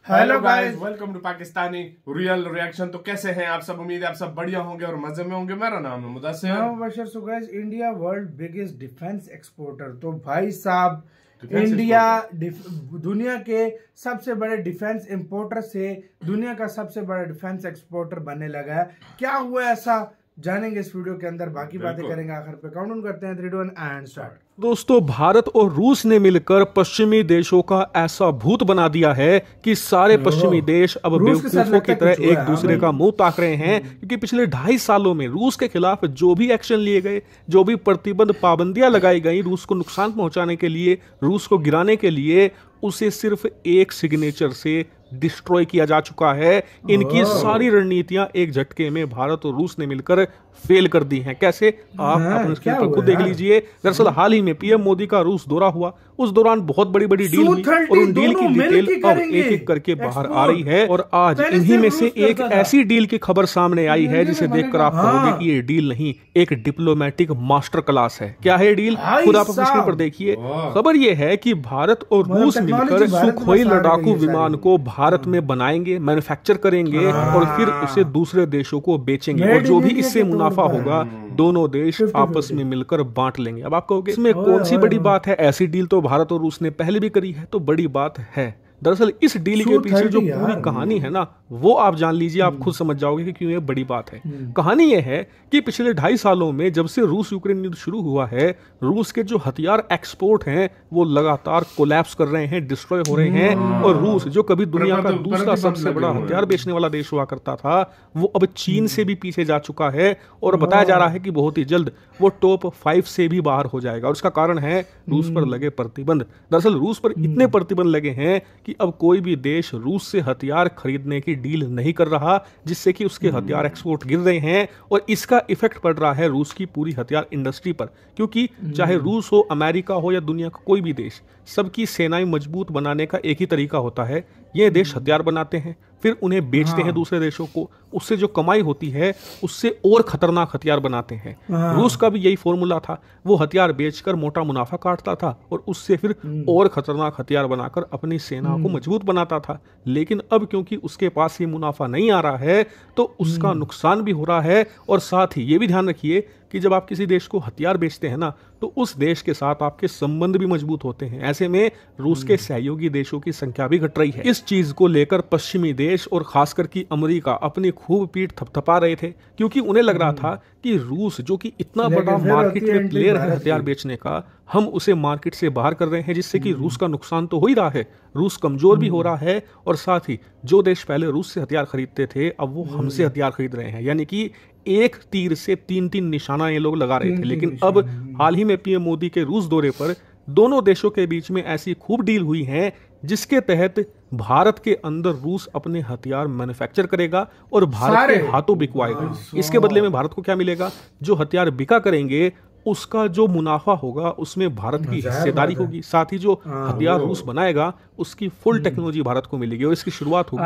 Hello guys, welcome to Pakistani real reaction. तो कैसे हैं आप सब? उम्मीद है आप सब बढ़िया होंगे और मजे में होंगे। मेरा नाम है Mudassir. So guys, India world biggest defence exporter. तो भाई साहब, इंडिया दुनिया के सबसे बड़े डिफेंस इंपोर्टर से दुनिया का सबसे बड़ा डिफेंस एक्सपोर्टर बनने लगा है। क्या हुआ ऐसा, जानेंगे इस वीडियो के अंदर। बाकी बातें करेंगे आखिर पे। काउंट करते हैं 3, 2, 1 एंड स्टार्ट। दोस्तों, भारत और रूस ने मिलकर पश्चिमी देशों का ऐसा भूत बना दिया है कि सारे पश्चिमी देश अब बेवकूफों की तरह एक दूसरे का मुंह ताक रहे हैं। क्योंकि पिछले 2.5 सालों में रूस के खिलाफ जो भी एक्शन लिए गए, जो भी प्रतिबंध पाबंदियां लगाई गई रूस को नुकसान पहुंचाने के लिए, रूस को गिराने के लिए, उसे सिर्फ एक सिग्नेचर से डिस्ट्रॉय किया जा चुका है। इनकी सारी रणनीतियां एक झटके में भारत और रूस ने मिलकर फेल कर दी हैं। कैसे, आप अपने स्क्रीन पर खुद देख लीजिए। दरअसल हाल ही में पीएम मोदी का रूस दौरा हुआ, उस दौरान बहुत बड़ी बड़ी डील हुई और उन डील की डिटेल अब एक एक करके बाहर आ रही है। और आज इन्हीं में से एक ऐसी डील की खबर सामने आई है जिसे देखकर आप कहोगे कि ये डील नहीं, एक डिप्लोमेटिक मास्टर क्लास है। क्या है डील, खुद आप अपने स्क्रीन पर देखिए। खबर ये है कि भारत और रूस मिलकर सुखोई लड़ाकू विमान को भारत में बनाएंगे, मैन्युफैक्चर करेंगे और फिर उसे दूसरे देशों को बेचेंगे। और जो भी इससे मुनाफा होगा दोनों देश आपस में मिलकर बांट लेंगे। अब आप कहोगे इसमें कौन सी बड़ी बात है, ऐसी डील तो भारत और रूस ने पहले भी करी है। तो बड़ी बात है, दरअसल इस डील के पीछे जो पूरी कहानी है ना, वो आप जान लीजिए, आप खुद समझ जाओगे कि क्यों ये बड़ी बात है। कहानी ये है कि पिछले 2.5 सालों में जब से रूस यूक्रेन युद्ध शुरू हुआ है, रूस के जो हथियार एक्सपोर्ट हैं वो लगातार कोलैप्स कर रहे हैं, डिस्ट्रॉय हो रहे हैं। और रूस जो कभी दुनिया का दूसरा सबसे बड़ा हथियार बेचने वाला देश हुआ करता था, वो अब चीन से भी पीछे जा चुका है। और बताया जा रहा है कि बहुत ही जल्द वो टॉप 5 से भी बाहर हो जाएगा। और इसका कारण है रूस पर लगे प्रतिबंध। दरअसल रूस पर इतने प्रतिबंध लगे हैं कि अब कोई भी देश रूस से हथियार खरीदने की डील नहीं कर रहा, जिससे कि उसके हथियार एक्सपोर्ट गिर रहे हैं। और इसका इफेक्ट पड़ रहा है रूस की पूरी हथियार इंडस्ट्री पर। क्योंकि चाहे रूस हो, अमेरिका हो या दुनिया का कोई भी देश, सबकी सेनाएं मजबूत बनाने का एक ही तरीका होता है। ये देश हथियार बनाते हैं, फिर उन्हें बेचते हैं दूसरे देशों को, उससे जो कमाई होती है उससे और खतरनाक हथियार बनाते हैं। रूस का भी यही फॉर्मूला था, वो हथियार बेचकर मोटा मुनाफा काटता था और उससे फिर और खतरनाक हथियार बनाकर अपनी सेना को मजबूत बनाता था। लेकिन अब क्योंकि उसके पास ये मुनाफा नहीं आ रहा है, तो उसका नुकसान भी हो रहा है। और साथ ही ये भी ध्यान रखिए कि जब आप किसी देश को हथियार बेचते हैं ना, तो उस देश के साथ आपके संबंध भी मजबूत होते हैं। ऐसे में रूस के सहयोगी देशों की संख्या भी घट रही है। इस चीज को लेकर पश्चिमी देश और खासकर कि अमेरिका अपनी खूब पीठ थपथपा रहे थे, क्योंकि उन्हें लग रहा था कि रूस जो कि इतना बड़ा मार्केट में प्लेयर है हथियार बेचने का, हम उसे मार्केट से बाहर कर रहे हैं, जिससे कि रूस का नुकसान तो हो ही रहा है, रूस कमजोर भी हो रहा है। और साथ ही जो देश पहले रूस से हथियार खरीदते थे, अब वो हमसे हथियार खरीद रहे हैं। यानी कि एक तीर से 3-3 निशाना ये लोग लगा रहे थे। लेकिन अब हाल ही में पीएम मोदी के रूस दौरे पर दोनों देशों के बीच में ऐसी खूब डील हुई है जिसके तहत भारत के अंदर रूस अपने हथियार मैन्युफैक्चर करेगा और भारत के हाथों बिकवाएगा। इसके बदले में भारत को क्या मिलेगा, जो हथियार बिका करेंगे उसका जो मुनाफा होगा उसमें भारत की हिस्सेदारी होगी। साथ ही जो हथियार रूस बनाएगा उसकी फुल टेक्नोलॉजी भारत को मिलेगी। और इसकी शुरुआत होगी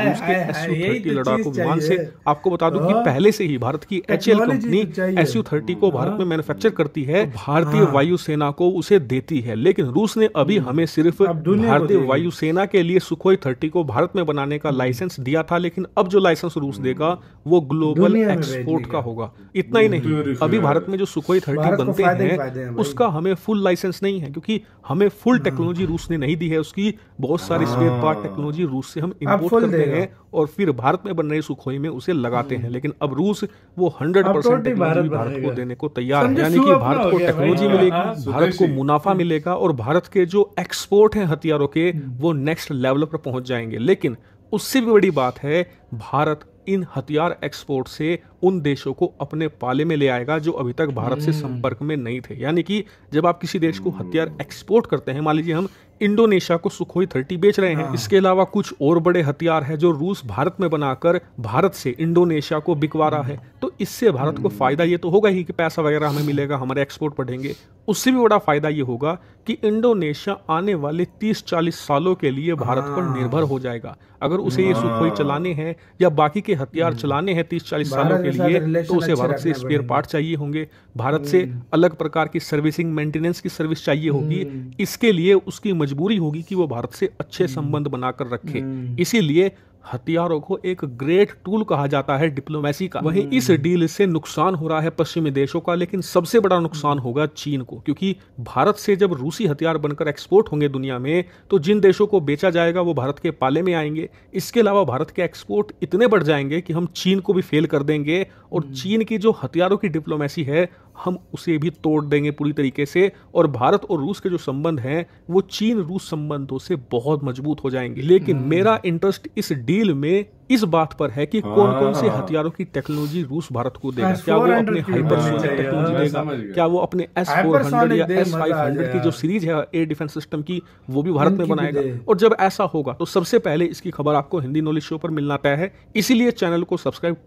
रूस के Su-30 लड़ाकू विमान से। आपको बता दूं कि पहले से ही भारत की HAL कंपनी Su-30 को भारत में मैन्युफैक्चर करती है, भारतीय वायुसेना को उसे देती है। लेकिन रूस ने अभी हमें सिर्फ भारतीय वायुसेना के लिए सुखोई 30 को भारत में बनाने का लाइसेंस दिया था। लेकिन अब जो लाइसेंस रूस देगा वो ग्लोबल एक्सपोर्ट का होगा। इतना ही नहीं, अभी भारत में जो सुखोई 30 बनते हैं उसका हमें फुल लाइसेंस नहीं है, क्योंकि हमें फुल टेक्नोलॉजी रूस ने नहीं दी है। उसकी बहुत सारी स्पेयर पार्ट टेक्नोलॉजी रूस से हम इंपोर्ट करते हैं और फिर भारत में बन रहे सुखोई में उसे लगाते हैं। लेकिन अब रूस वो 100% टेक्नोलॉजी भारत को देने को तैयार है। यानी कि भारत को टेक्नोलॉजी मिलेगी, भारत को मुनाफा मिलेगा और भारत के जो एक्सपोर्ट हैं हथियारों के, वो नेक्स्ट लेवल पर पहुंच जाएंगे। लेकिन उससे भी बड़ी बात है, भारत इन हथियार एक्सपोर्ट से उन देशों को अपने पाले में ले आएगा जो अभी तक भारत से संपर्क में नहीं थे। यानी कि जब आप किसी देश को हथियार एक्सपोर्ट करते हैं, मान लीजिए हम इंडोनेशिया को सुखोई 30 बेच रहे हैं, इसके अलावा कुछ और बड़े हथियार है जो रूस भारत में बनाकर भारत से इंडोनेशिया को बिकवा रहा है, तो इससे भारत को फायदा ये तो होगा ही कि पैसा वगैरह हमें मिलेगा, हमारे एक्सपोर्ट बढ़ेंगे। उससे भी बड़ा फायदा ये होगा कि इंडोनेशिया आने वाले 30-40 सालों के लिए भारत पर निर्भर हो जाएगा। अगर उसे ये सुखोई चलाने हैं या बाकी के हथियार चलाने हैं 30-40 सालों के लिए, तो उसे भारत से स्पेयर पार्ट चाहिए होंगे, भारत से अलग प्रकार की सर्विसिंग मेंटेनेंस की सर्विस चाहिए होगी। इसके लिए उसकी मजबूरी होगी कि वो भारत से अच्छे संबंध बनाकर रखे। इसीलिए हथियारों को एक ग्रेट टूल कहा जाता है डिप्लोमेसी का। वहीं इस डील से नुकसान हो रहा है पश्चिमी देशों का, लेकिन सबसे बड़ा नुकसान होगा चीन को, क्योंकि भारत से जब रूसी हथियार बनकर एक्सपोर्ट होंगे दुनिया में, तो जिन देशों को बेचा जाएगा वो भारत के पाले में आएंगे। इसके अलावा भारत के एक्सपोर्ट इतने बढ़ जाएंगे कि हम चीन को भी फेल कर देंगे, और चीन की जो हथियारों की डिप्लोमेसी है हम उसे भी तोड़ देंगे पूरी तरीके से, और भारत और रूस के जो संबंध हैं वो चीन रूस संबंधों से बहुत मजबूत हो जाएंगे। लेकिन मेरा इंटरेस्ट इस डील में इस बात पर है कि कौन कौन से हथियारों की टेक्नोलॉजी रूस भारत को देगा। क्या वो अपने हाइपरसोनिक टेक्नोलॉजी देगा, क्या वो अपने S-400 या S-500 की जो सीरीज है एयर डिफेंस सिस्टम की वो भी भारत में बनाएगा। और जब ऐसा होगा तो सबसे पहले इसकी खबर आपको हिंदी नॉलेज शो पर मिलना तय है, इसीलिए चैनल को सब्सक्राइब।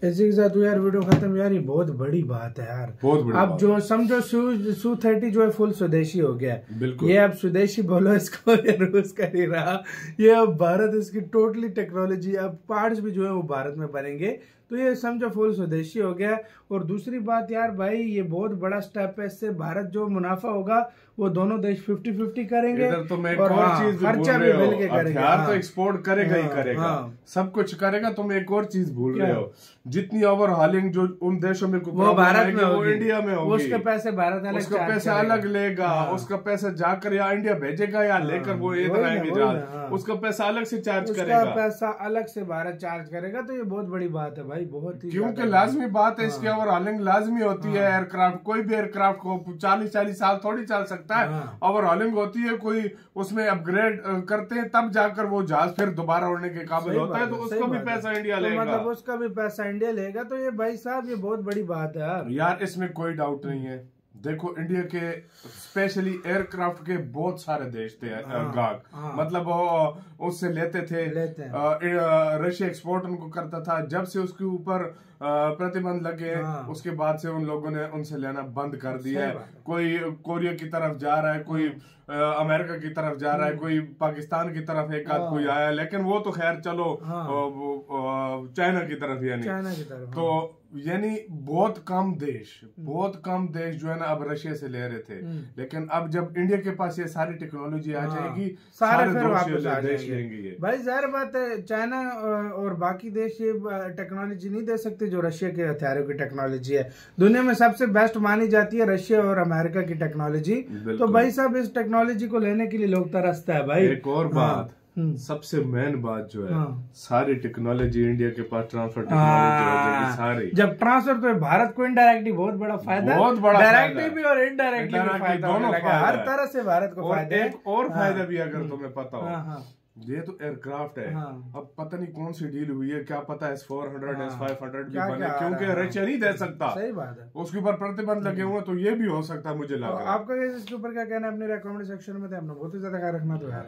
इसी के साथ यार वीडियो खत्म। यार ये बहुत बड़ी बात है यार, बहुत बड़ी अब जो समझो Su-30 जो है फुल स्वदेशी हो गया है। ये अब स्वदेशी बोलो इसको, ये रूस का नहीं रहा, ये अब भारत इसकी टोटली टेक्नोलॉजी, अब पार्ट्स भी जो है वो भारत में बनेंगे, तो ये समझो फुल स्वदेशी हो गया। और दूसरी बात यार भाई ये बहुत बड़ा स्टेप है, इससे भारत जो मुनाफा होगा वो दोनों देश 50-50 करेंगे। इधर तो मैं एक और और चीज खर्चा भी मिल के करेंगे। हथियार तो एक्सपोर्ट करेगा ही करेगा, सब कुछ करेगा। तुम एक और चीज भूल रहे हो, जितनी ओवरहॉलिंग जो उन देशों में वो भारत में वो इंडिया में होगी, उसके पैसे भारत अलग, उसका पैसा अलग लेगा, उसका पैसा जाकर या इंडिया भेजेगा या लेकर वो इधर आएंगे जहाज, उसका पैसा अलग से चार्ज करेगा, पैसा अलग से भारत चार्ज करेगा। तो ये बहुत बड़ी बात है भाई, बहुत ही, क्योंकि लाजमी बात है इसकी ओवरहॉलिंग लाजमी होती है। एयरक्राफ्ट, कोई भी एयरक्राफ्ट को 40-40 साल थोड़ी चल सकता है, ओवरहॉलिंग होती है, कोई उसमें अपग्रेड करते हैं तब जाकर वो जहाज फिर दोबारा उड़ने के काबिल होता है, तो उसको भी पैसा इंडिया लेगा, मतलब उसका भी पैसा इंडिया लेगा। तो ये भाई साहब ये बहुत बड़ी बात है यार, इसमें कोई डाउट नहीं है। देखो इंडिया के स्पेशली एयरक्राफ्ट के बहुत सारे देश थे, गाग मतलब वो उससे लेते थे, रशिया एक्सपोर्ट उनको करता था। जब से उसके ऊपर प्रतिबंध लगे उसके बाद से उन लोगों ने उनसे लेना बंद कर दिया है। कोई कोरिया की तरफ जा रहा है, कोई अमेरिका की तरफ जा रहा है, कोई पाकिस्तान की तरफ एक आध कोई आया, लेकिन वो तो खैर चलो चाइना की तरफ, यानी तो यानी बहुत कम देश जो है ना अब रशिया से ले रहे थे। लेकिन अब जब इंडिया के पास ये सारी टेक्नोलॉजी आ जाएगी, सारे फिर वापस आ देश लेंगे। भाई जाहिर बात है चाइना और बाकी देश ये टेक्नोलॉजी नहीं दे सकते जो रशिया के हथियारों की टेक्नोलॉजी है। दुनिया में सबसे बेस्ट मानी जाती है रशिया और अमेरिका की टेक्नोलॉजी। तो भाई साहब इस टेक्नोलॉजी को लेने के लिए लोग तरसता है भाई। एक और बात, सबसे मेन बात जो है, सारी टेक्नोलॉजी इंडिया के पास ट्रांसफर टेक्नोलॉजी हो जाएगी सारी। जब ट्रांसफर तो भारत को इनडायरेक्टली बहुत बड़ा फायदा, डायरेक्टली भी और इनडायरेक्टली भी फायदा होने लगा, हर तरह से भारत को फायदा है। एक और फायदा भी अगर तुम्हें पता हो, ये तो एयरक्राफ्ट है, अब पता नहीं कौन सी डील हुई है, क्या पता S-400 S-500 भी बने, क्योंकि रशिया नहीं दे सकता, सही बात है, उसके ऊपर प्रतिबंध लगे हुए, तो ये भी हो सकता है मुझे लग रहा है। आपका इसके ऊपर क्या कहना है अपने कमेंट सेक्शन में, हमने बहुत ही ज्यादा ख्याल रखना तो यार।